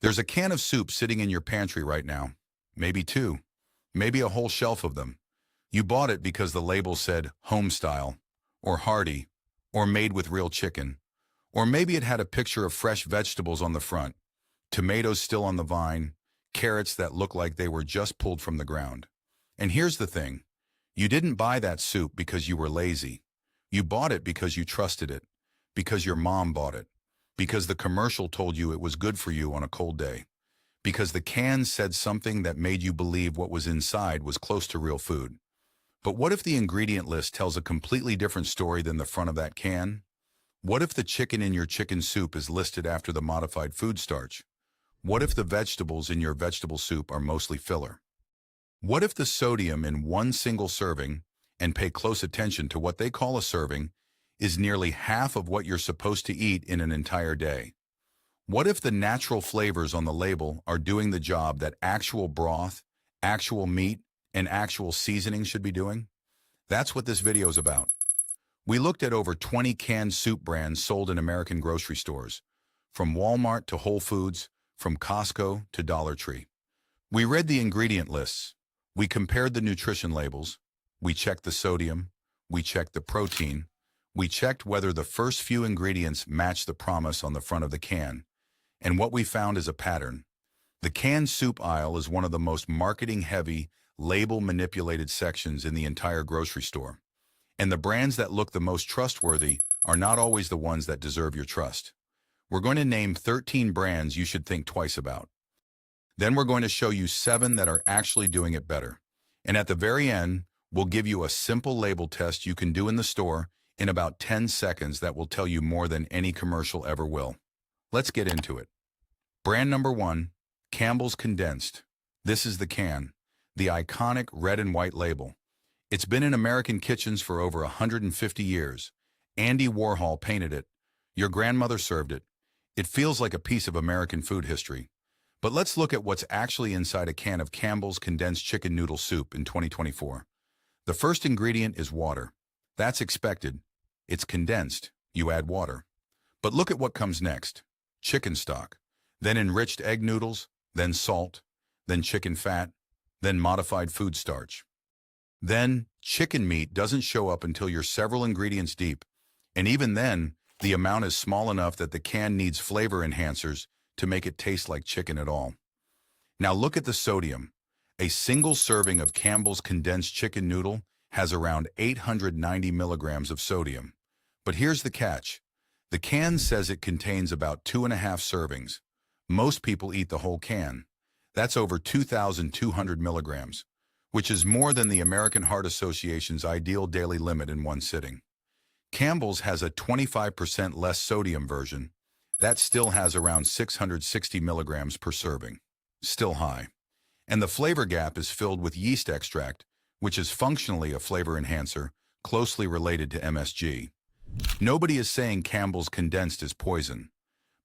There's a can of soup sitting in your pantry right now. Maybe two. Maybe a whole shelf of them. You bought it because the label said home style, or hearty, or made with real chicken. Or maybe it had a picture of fresh vegetables on the front, tomatoes still on the vine, carrots that look like they were just pulled from the ground. And here's the thing. You didn't buy that soup because you were lazy. You bought it because you trusted it, because your mom bought it, because the commercial told you it was good for you on a cold day, because the can said something that made you believe what was inside was close to real food. But what if the ingredient list tells a completely different story than the front of that can? What if the chicken in your chicken soup is listed after the modified food starch? What if the vegetables in your vegetable soup are mostly filler? What if the sodium in one single serving, and pay close attention to what they call a serving, is nearly half of what you're supposed to eat in an entire day? What if the natural flavors on the label are doing the job that actual broth, actual meat, and actual seasoning should be doing? That's what this video is about. We looked at over 20 canned soup brands sold in American grocery stores, from Walmart to Whole Foods, from Costco to Dollar Tree. We read the ingredient lists. We compared the nutrition labels. We checked the sodium. We checked the protein. We checked whether the first few ingredients matched the promise on the front of the can. And what we found is a pattern. The canned soup aisle is one of the most marketing-heavy, label-manipulated sections in the entire grocery store. And the brands that look the most trustworthy are not always the ones that deserve your trust. We're going to name 13 brands you should think twice about. Then we're going to show you 7 that are actually doing it better. And at the very end, we'll give you a simple label test you can do in the store in about 10 seconds that will tell you more than any commercial ever will. Let's get into it. Brand number 1, Campbell's Condensed. This is the can, the iconic red and white label. It's been in American kitchens for over 150 years. Andy Warhol painted it. Your grandmother served it. It feels like a piece of American food history. But let's look at what's actually inside a can of Campbell's Condensed Chicken Noodle Soup in 2024. The first ingredient is water. That's expected. It's condensed. You add water. But look at what comes next. Chicken stock, then enriched egg noodles, then salt, then chicken fat, then modified food starch. Then, chicken meat doesn't show up until you're several ingredients deep, and even then, the amount is small enough that the can needs flavor enhancers to make it taste like chicken at all. Now look at the sodium. A single serving of Campbell's Condensed Chicken Noodle has around 890 milligrams of sodium. But here's the catch. The can says it contains about 2.5 servings. Most people eat the whole can. That's over 2,200 milligrams, which is more than the American Heart Association's ideal daily limit in one sitting. Campbell's has a 25% less sodium version. That still has around 660 milligrams per serving. Still high. And the flavor gap is filled with yeast extract, which is functionally a flavor enhancer, closely related to MSG. Nobody is saying Campbell's Condensed is poison,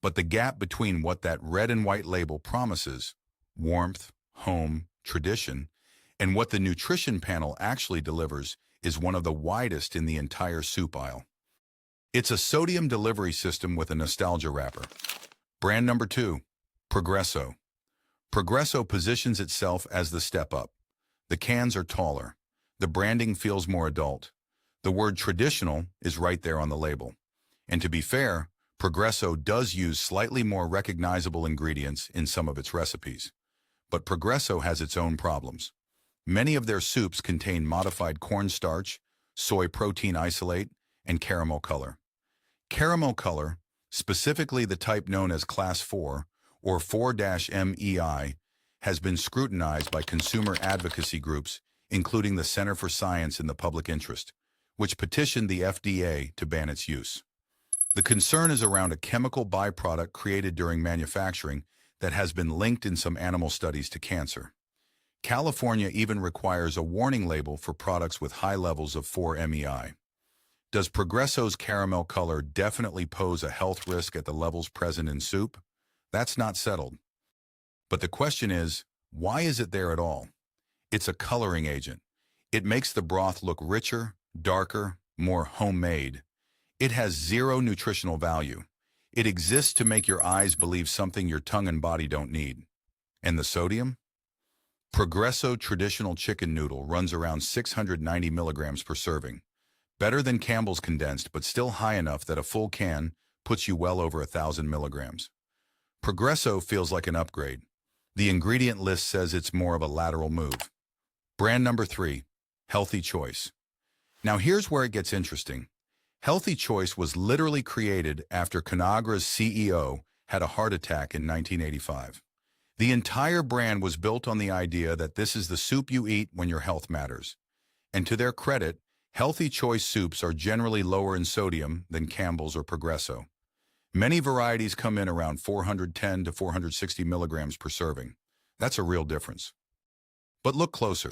but the gap between what that red and white label promises, warmth, home, tradition, and what the nutrition panel actually delivers is one of the widest in the entire soup aisle. It's a sodium delivery system with a nostalgia wrapper. Brand number 2, Progresso. Progresso positions itself as the step up. The cans are taller. The branding feels more adult. The word traditional is right there on the label. And to be fair, Progresso does use slightly more recognizable ingredients in some of its recipes. But Progresso has its own problems. Many of their soups contain modified cornstarch, soy protein isolate, and caramel color. Caramel color, specifically the type known as Class 4 or 4-MEI, has been scrutinized by consumer advocacy groups, including the Center for Science in the Public Interest, which petitioned the FDA to ban its use. The concern is around a chemical byproduct created during manufacturing that has been linked in some animal studies to cancer. California even requires a warning label for products with high levels of 4-MEI. Does Progresso's caramel color definitely pose a health risk at the levels present in soup? That's not settled. But the question is, why is it there at all? It's a coloring agent. It makes the broth look richer, darker, more homemade. It has zero nutritional value. It exists to make your eyes believe something your tongue and body don't need. And the sodium? Progresso traditional chicken noodle runs around 690 milligrams per serving. Better than Campbell's condensed, but still high enough that a full can puts you well over 1,000 milligrams. Progresso feels like an upgrade. The ingredient list says it's more of a lateral move. Brand number 3, Healthy Choice. Now here's where it gets interesting. Healthy Choice was literally created after Conagra's CEO had a heart attack in 1985. The entire brand was built on the idea that this is the soup you eat when your health matters. And to their credit, Healthy Choice soups are generally lower in sodium than Campbell's or Progresso. Many varieties come in around 410 to 460 milligrams per serving. That's a real difference. But look closer.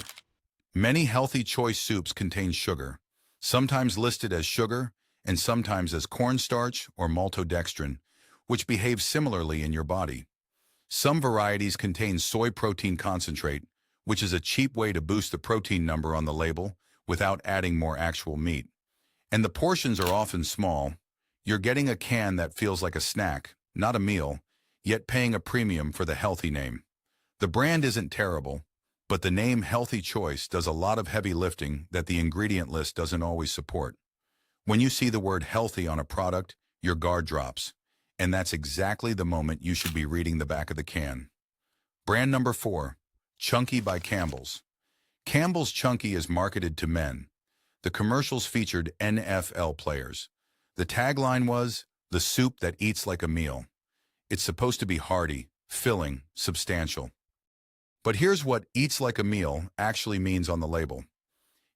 Many Healthy Choice soups contain sugar, sometimes listed as sugar and sometimes as cornstarch or maltodextrin, which behaves similarly in your body. Some varieties contain soy protein concentrate, which is a cheap way to boost the protein number on the label without adding more actual meat. And the portions are often small. You're getting a can that feels like a snack, not a meal, yet paying a premium for the healthy name. The brand isn't terrible, but the name Healthy Choice does a lot of heavy lifting that the ingredient list doesn't always support. When you see the word healthy on a product, your guard drops, and that's exactly the moment you should be reading the back of the can. Brand number 4, Chunky by Campbell's. Campbell's Chunky is marketed to men. The commercials featured NFL players. The tagline was, "The soup that eats like a meal." It's supposed to be hearty, filling, substantial. But here's what "eats like a meal" actually means on the label.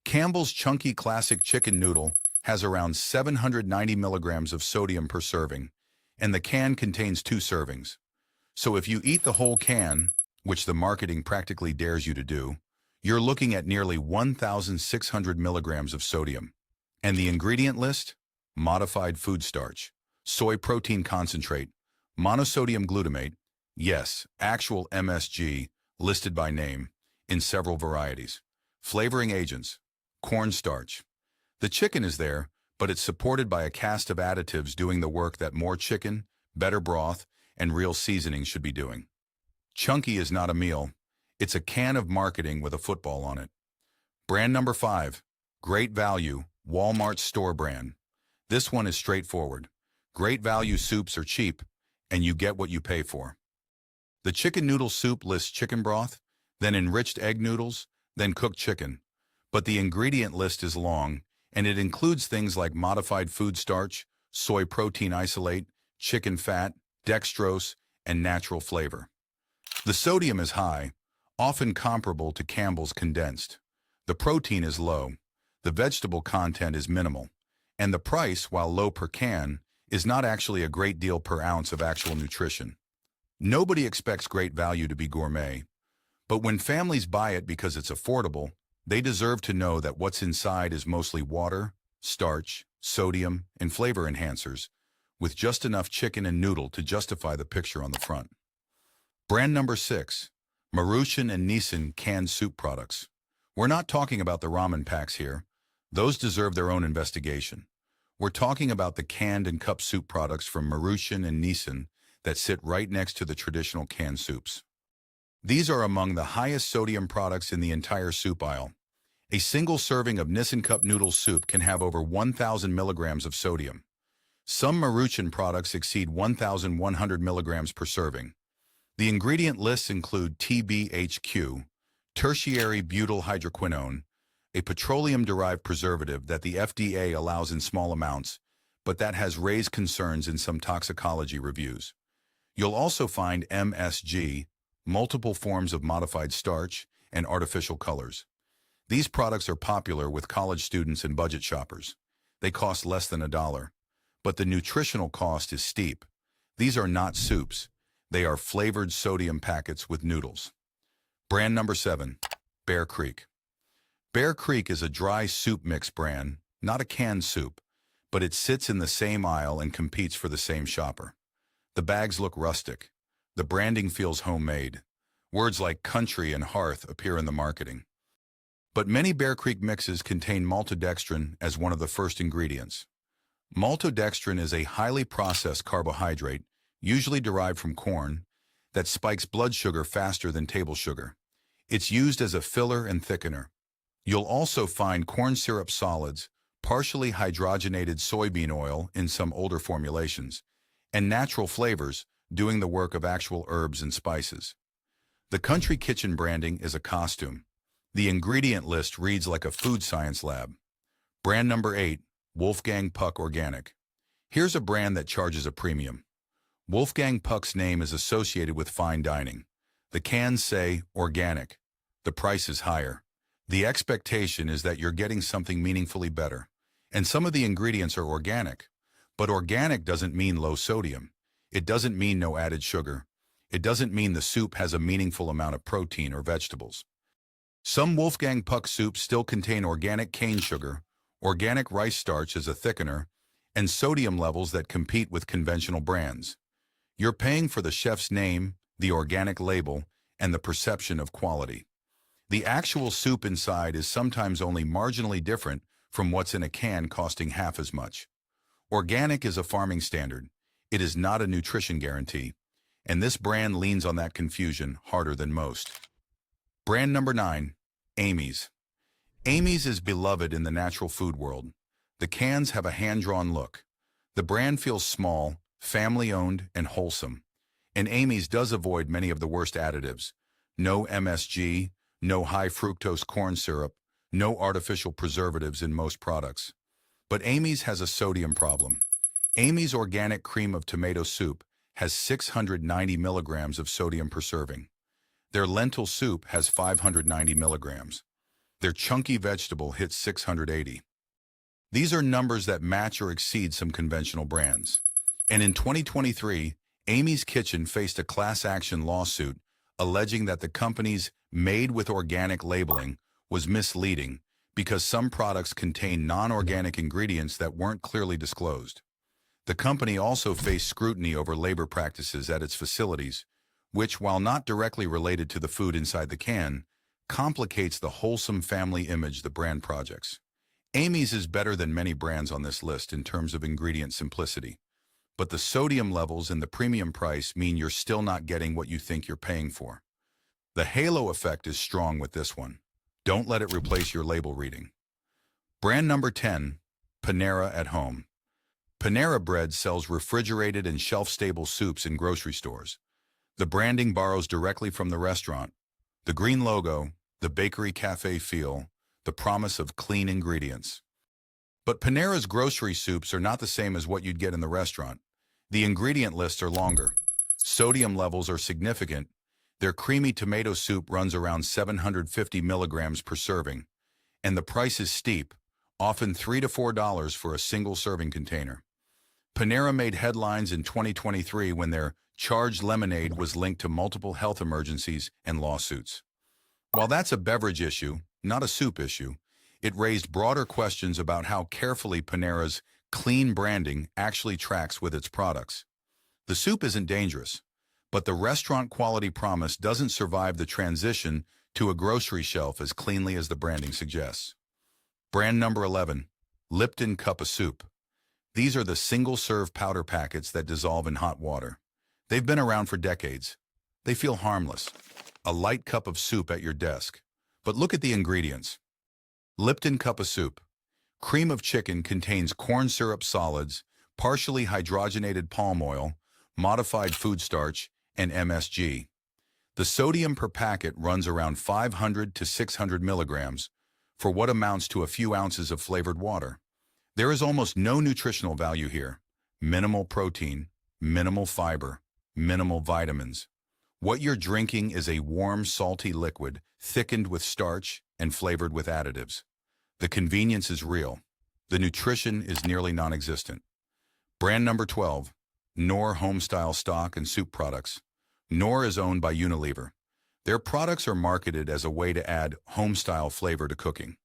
Campbell's Chunky Classic Chicken Noodle has around 790 milligrams of sodium per serving, and the can contains 2 servings. So if you eat the whole can, which the marketing practically dares you to do, you're looking at nearly 1,600 milligrams of sodium. And the ingredient list? Modified food starch, soy protein concentrate, monosodium glutamate, yes, actual MSG, listed by name, in several varieties, flavoring agents, cornstarch. The chicken is there, but it's supported by a cast of additives doing the work that more chicken, better broth, and real seasoning should be doing. Chunky is not a meal. It's a can of marketing with a football on it. Brand number 5, Great Value, Walmart store brand. This one is straightforward. Great Value soups are cheap, and you get what you pay for. The chicken noodle soup lists chicken broth, then enriched egg noodles, then cooked chicken. But the ingredient list is long, and it includes things like modified food starch, soy protein isolate, chicken fat, dextrose, and natural flavor. The sodium is high, often comparable to Campbell's condensed. The protein is low, the vegetable content is minimal, and the price, while low per can, is not actually a great deal per ounce of actual nutrition. Nobody expects Great Value to be gourmet, but when families buy it because it's affordable, they deserve to know that what's inside is mostly water, starch, sodium, and flavor enhancers, with just enough chicken and noodle to justify the picture on the front. Brand number 6, Maruchan and Nissin canned soup products. We're not talking about the ramen packs here. Those deserve their own investigation. We're talking about the canned and cup soup products from Maruchan and Nissin that sit right next to the traditional canned soups. These are among the highest sodium products in the entire soup aisle. A single serving of Nissin Cup Noodle soup can have over 1,000 milligrams of sodium. Some Maruchan products exceed 1,100 milligrams per serving. The ingredient lists include TBHQ, tertiary butyl hydroquinone, a petroleum-derived preservative that the FDA allows in small amounts, but that has raised concerns in some toxicology reviews. You'll also find MSG, multiple forms of modified starch, and artificial colors. These products are popular with college students and budget shoppers. They cost less than $1, but the nutritional cost is steep. These are not soups. They are flavored sodium packets with noodles. Brand number 7, Bear Creek. Bear Creek is a dry soup mix brand, not a canned soup, but it sits in the same aisle and competes for the same shopper. The bags look rustic. The branding feels homemade. Words like country and hearth appear in the marketing. But many Bear Creek mixes contain maltodextrin as one of the first ingredients. Maltodextrin is a highly processed carbohydrate, usually derived from corn, that spikes blood sugar faster than table sugar. It's used as a filler and thickener. You'll also find corn syrup solids, partially hydrogenated soybean oil in some older formulations, and natural flavors doing the work of actual herbs and spices. The country kitchen branding is a costume. The ingredient list reads like a food science lab. Brand number 8, Wolfgang Puck Organic. Here's a brand that charges a premium. Wolfgang Puck's name is associated with fine dining. The cans say organic. The price is higher. The expectation is that you're getting something meaningfully better. And some of the ingredients are organic. But organic doesn't mean low sodium. It doesn't mean no added sugar. It doesn't mean the soup has a meaningful amount of protein or vegetables. Some Wolfgang Puck soups still contain organic cane sugar, organic rice starch as a thickener, and sodium levels that compete with conventional brands. You're paying for the chef's name, the organic label, and the perception of quality. The actual soup inside is sometimes only marginally different from what's in a can costing half as much. Organic is a farming standard. It is not a nutrition guarantee, and this brand leans on that confusion harder than most. Brand number 9, Amy's. Amy's is beloved in the natural food world. The cans have a hand-drawn look. The brand feels small, family-owned, and wholesome. And Amy's does avoid many of the worst additives. No MSG, no high-fructose corn syrup, no artificial preservatives in most products. But Amy's has a sodium problem. Amy's organic cream of tomato soup has 690 milligrams of sodium per serving. Their lentil soup has 590 milligrams. Their chunky vegetable hits 680. These are numbers that match or exceed some conventional brands. And in 2023, Amy's Kitchen faced a class action lawsuit alleging that the company's made with organic labeling was misleading because some products contain non-organic ingredients that weren't clearly disclosed. The company also faced scrutiny over labor practices at its facilities, which, while not directly related to the food inside the can, complicates the wholesome family image the brand projects. Amy's is better than many brands on this list in terms of ingredient simplicity, but the sodium levels and the premium price mean you're still not getting what you think you're paying for. The halo effect is strong with this one. Don't let it replace your label reading. Brand number 10, Panera at Home. Panera Bread sells refrigerated and shelf-stable soups in grocery stores. The branding borrows directly from the restaurant. The green logo, the bakery cafe feel, the promise of clean ingredients. But Panera's grocery soups are not the same as what you'd get in the restaurant. The ingredient lists are longer. Sodium levels are significant. Their creamy tomato soup runs around 750 milligrams per serving. And the price is steep, often $3 to $4 for a single serving container. Panera made headlines in 2023 when their charged lemonade was linked to multiple health emergencies and lawsuits. While that's a beverage issue, not a soup issue, it raised broader questions about how carefully Panera's clean branding actually tracks with its products. The soup isn't dangerous, but the restaurant quality promise doesn't survive the transition to a grocery shelf as cleanly as the branding suggests. Brand number 11, Lipton Cup of Soup. These are the single-serve powder packets that dissolve in hot water. They've been around for decades. They feel harmless. A light cup of soup at your desk. But look at the ingredients. Lipton Cup of Soup. Cream of chicken contains corn syrup solids, partially hydrogenated palm oil, modified food starch, and MSG. The sodium per packet runs around 500 to 600 milligrams for what amounts to a few ounces of flavored water. There is almost no nutritional value here. Minimal protein, minimal fiber, minimal vitamins. What you're drinking is a warm, salty liquid, thickened with starch and flavored with additives. The convenience is real. The nutrition is nearly non-existent. Brand number 12, Knorr Homestyle Stock and Soup Products. Knorr is owned by Unilever. Their products are marketed as a way to add homestyle flavor to cooking.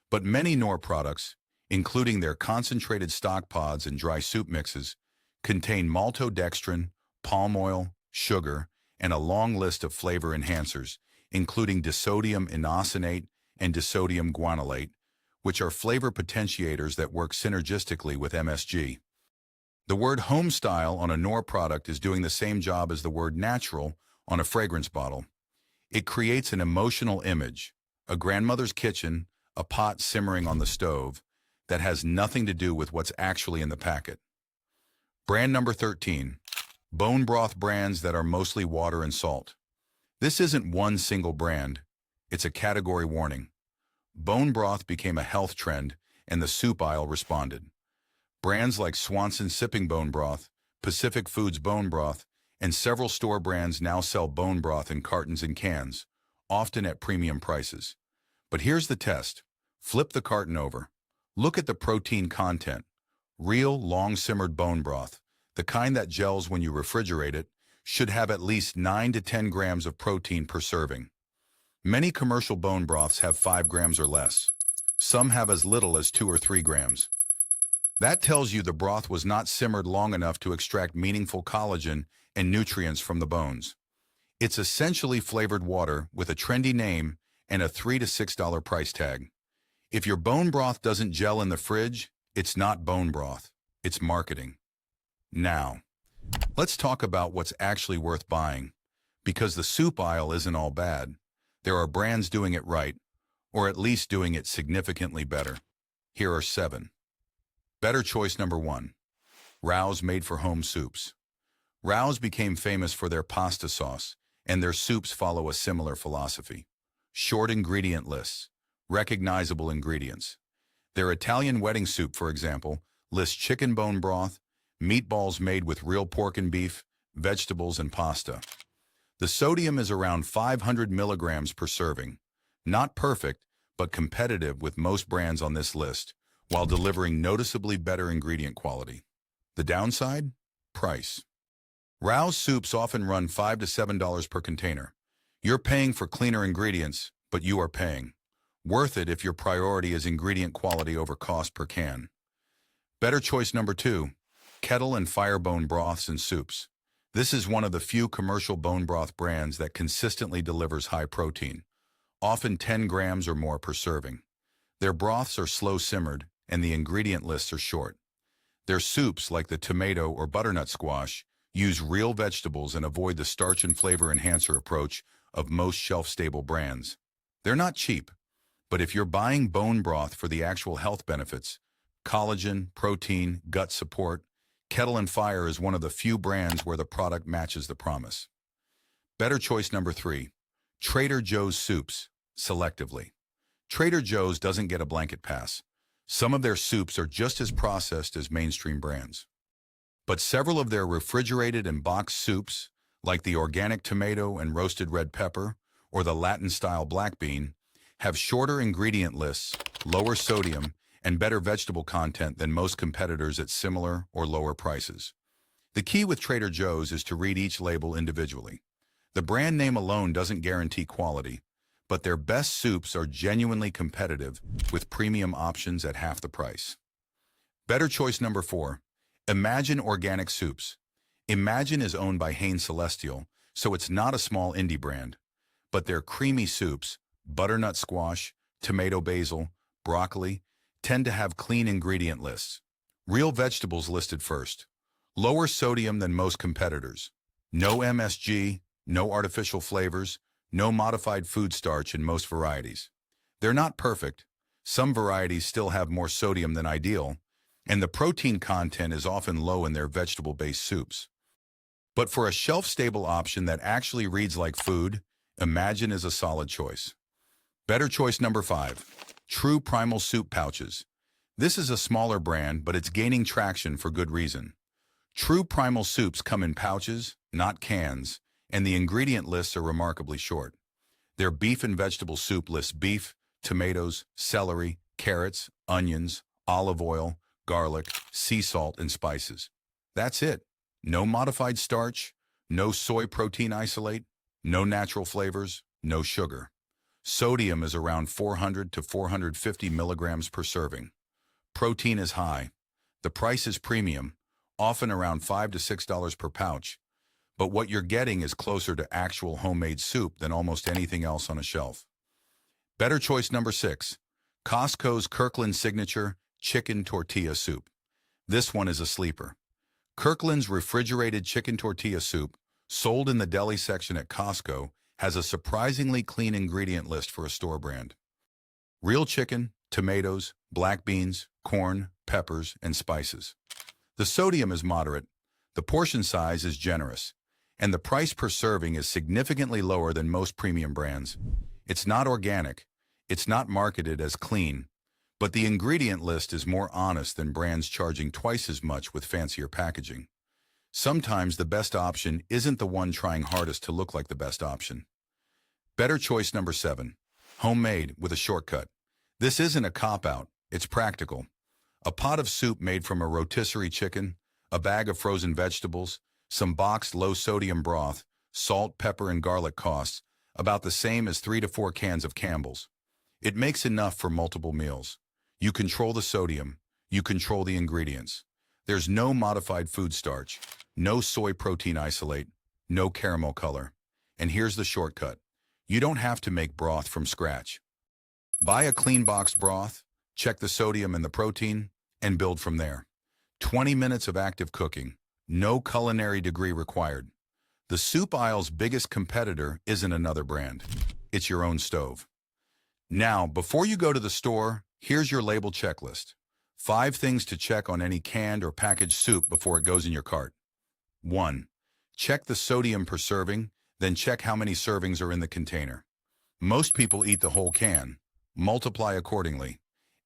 But many Knorr products, including their concentrated stock pods and dry soup mixes, contain maltodextrin, palm oil, sugar, and a long list of flavor enhancers, including disodium inosinate and disodium guanylate, which are flavor potentiators that work synergistically with MSG. The word home style on a Knorr product is doing the same job as the word natural on a fragrance bottle. It creates an emotional image, a grandmother's kitchen, a pot simmering on the stove, that has nothing to do with what's actually in the packet. Brand number 13, bone broth brands that are mostly water and salt. This isn't one single brand, it's a category warning. Bone broth became a health trend, and the soup aisle responded. Brands like Swanson Sipping Bone Broth, Pacific Foods Bone Broth, and several store brands now sell bone broth in cartons and cans, often at premium prices. But here's the test. Flip the carton over. Look at the protein content. Real, long-simmered bone broth, the kind that gels when you refrigerate it, should have at least 9 to 10 grams of protein per serving. Many commercial bone broths have 5 grams or less. Some have as little as 2 or 3 grams. That tells you the broth was not simmered long enough to extract meaningful collagen and nutrients from the bones. It's essentially flavored water with a trendy name and a $3 to $6 price tag. If your bone broth doesn't gel in the fridge, it's not bone broth, it's marketing. Now, let's talk about what's actually worth buying. Because the soup aisle isn't all bad. There are brands doing it right, or at least doing it significantly better. Here are 7. Better choice number 1. Rao's made-for-home soups. Rao's became famous for their pasta sauce, and their soups follow a similar philosophy. Short ingredient lists, recognizable ingredients. Their Italian wedding soup, for example, lists chicken bone broth, meatballs made with real pork and beef, vegetables, and pasta. The sodium is around 500 milligrams per serving. Not perfect, but competitive with most brands on this list, while delivering noticeably better ingredient quality. The downside? Price. Rao's soups often run $5 to $7 per container. You're paying for cleaner ingredients, but you are paying. Worth it if your priority is ingredient quality over cost per can. Better choice number 2, Kettle and Fire bone broths and soups. This is one of the few commercial bone broth brands that consistently delivers high protein, often 10 grams or more per serving. Their broths are slow simmered, and the ingredient lists are short. Their soups, like the tomato or butternut squash, use real vegetables and avoid the starch and flavor enhancer approach of most shelf-stable brands. They're not cheap, but if you're buying bone broth for the actual health benefits, collagen, protein, gut support, Kettle and Fire is one of the few brands where the product matches the promise. Better choice number 3, Trader Joe's soups, selectively. Trader Joe's doesn't get a blanket pass. Some of their soups are just as processed as mainstream brands. But several of their refrigerated and boxed soups, like the organic tomato and roasted red pepper, or the Latin-style black bean, have shorter ingredient lists, lower sodium, and better vegetable content than most competitors at similar or lower prices. The key with Trader Joe's is to read each label individually. The brand name alone doesn't guarantee quality, but their best soups are genuinely competitive with premium options at half the price. Better choice number 4, Imagine Organic Soups. Imagine is owned by Hain Celestial, so it's not a small indie brand. But their creamy soups, butternut squash, tomato basil, broccoli, tend to have clean ingredient lists. Real vegetables listed first. Lower sodium than most competitors. No MSG, no artificial flavors, no modified food starch in most varieties. They're not perfect. Some varieties still have more sodium than ideal, and the protein content is often low in their vegetable-based soups. But for a shelf-stable option that actually reads like food, Imagine is a solid choice. Better choice number 5, True Primal Soup Pouches. This is a smaller brand, but it's gaining traction for good reason. True Primal soups come in pouches, not cans, and the ingredient lists are remarkably short. Their beef and vegetable soup lists beef, tomatoes, celery, carrots, onions, olive oil, garlic, sea salt, and spices. That's it. No modified starch, no soy protein isolate, no natural flavors, no sugar. Sodium is around 400 to 450 milligrams per serving. Protein is high. The price is premium, often around $5 to $6 per pouch. But what you're getting is closer to actual homemade soup than almost anything else on a shelf. Better choice number 6, Costco's Kirkland Signature Chicken Tortilla Soup. This one is a sleeper. Kirkland's refrigerated chicken tortilla soup, sold in the deli section at Costco, has a surprisingly clean ingredient list for a store brand. Real chicken, tomatoes, black beans, corn, peppers, and spices. The sodium is moderate, the portion size is generous, and the price per serving is significantly lower than most premium brands. It's not organic, it's not marketed as clean, but the ingredient list is more honest than brands charging twice as much with fancier packaging. Sometimes the best option isn't the one trying hardest to look like the best option. Better choice number 7. Homemade with a shortcut. This isn't a cop-out, it's practical. A pot of soup made from a rotisserie chicken, a bag of frozen vegetables, some boxed low-sodium broth, salt, pepper, and garlic costs about the same as 3 to 4 cans of Campbell's. It makes enough for multiple meals. You control the sodium, you control the ingredients. There's no modified food starch, no soy protein isolate, no caramel color. And here's the shortcut. You don't have to make broth from scratch. Buy a clean boxed broth, check the sodium and the protein, and build from there. 20 minutes of active cooking, no culinary degree required. The soup aisle's biggest competitor isn't another brand. It's your own stove. Now, before you go to the store, here's your label checklist. 5 things to check on any canned or packaged soup before it goes in your cart. 1. Check the sodium per serving, then check how many servings are in the container. Most people eat the whole can. Multiply accordingly.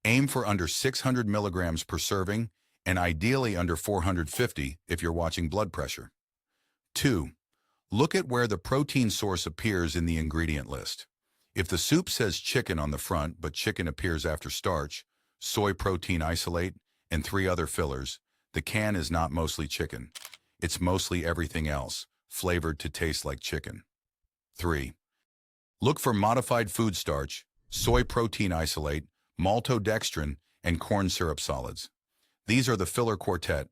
Aim for under 600 milligrams per serving, and ideally under 450 if you're watching blood pressure. 2. Look at where the protein source appears in the ingredient list. If the soup says chicken on the front, but chicken appears after starch, soy protein isolate, and 3 other fillers, the can is not mostly chicken. It's mostly everything else, flavored to taste like chicken. 3. Look for modified food starch, soy protein isolate, maltodextrin, and corn syrup solids. These are the filler quartet.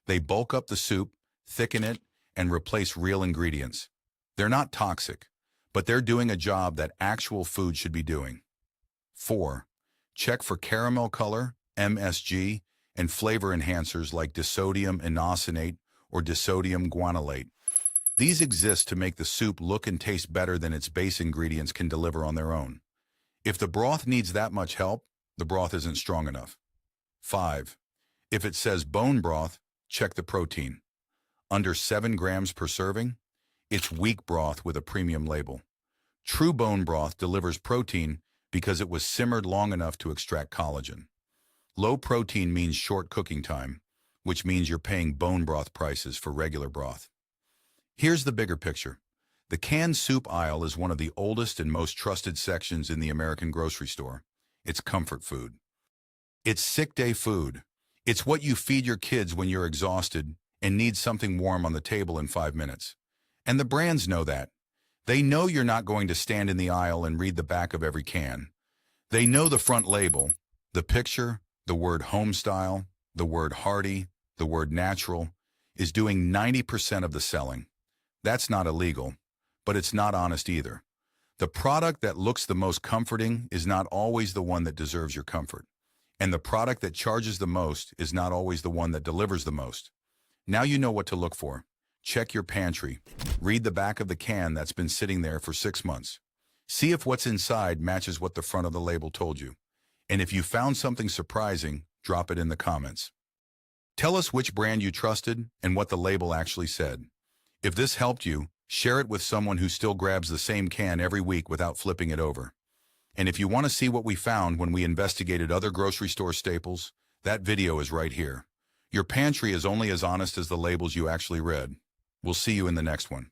They bulk up the soup, thicken it, and replace real ingredients. They're not toxic, but they're doing a job that actual food should be doing. 4. Check for caramel color, MSG, and flavor enhancers like disodium inosinate or disodium guanylate. These exist to make the soup look and taste better than its base ingredients can deliver on their own. If the broth needs that much help, the broth isn't strong enough. 5. If it says bone broth, check the protein. Under 7 grams per serving, it's weak broth with a premium label. True bone broth delivers protein because it was simmered long enough to extract collagen. Low protein means short cooking time, which means you're paying bone broth prices for regular broth. Here's the bigger picture. The canned soup aisle is one of the oldest and most trusted sections in the American grocery store. It's comfort food. It's sick day food. It's what you feed your kids when you're exhausted and need something warm on the table in 5 minutes. And the brands know that. They know you're not going to stand in the aisle and read the back of every can. They know the front label, the picture, the word home style, the word hearty, the word natural, is doing 90% of the selling. That's not illegal, but it's not honest either. The product that looks the most comforting is not always the one that deserves your comfort. And the product that charges the most is not always the one that delivers the most. Now you know what to look for. Check your pantry. Read the back of the can that's been sitting there for 6 months. See if what's inside matches what the front of the label told you. And if you found something surprising, drop it in the comments. Tell us which brand you trusted and what the label actually said. If this helped you, share it with someone who still grabs the same can every week without flipping it over. And if you want to see what we found when we investigated other grocery store staples, that video is right here. Your pantry is only as honest as the labels you actually read. We'll see you in the next one.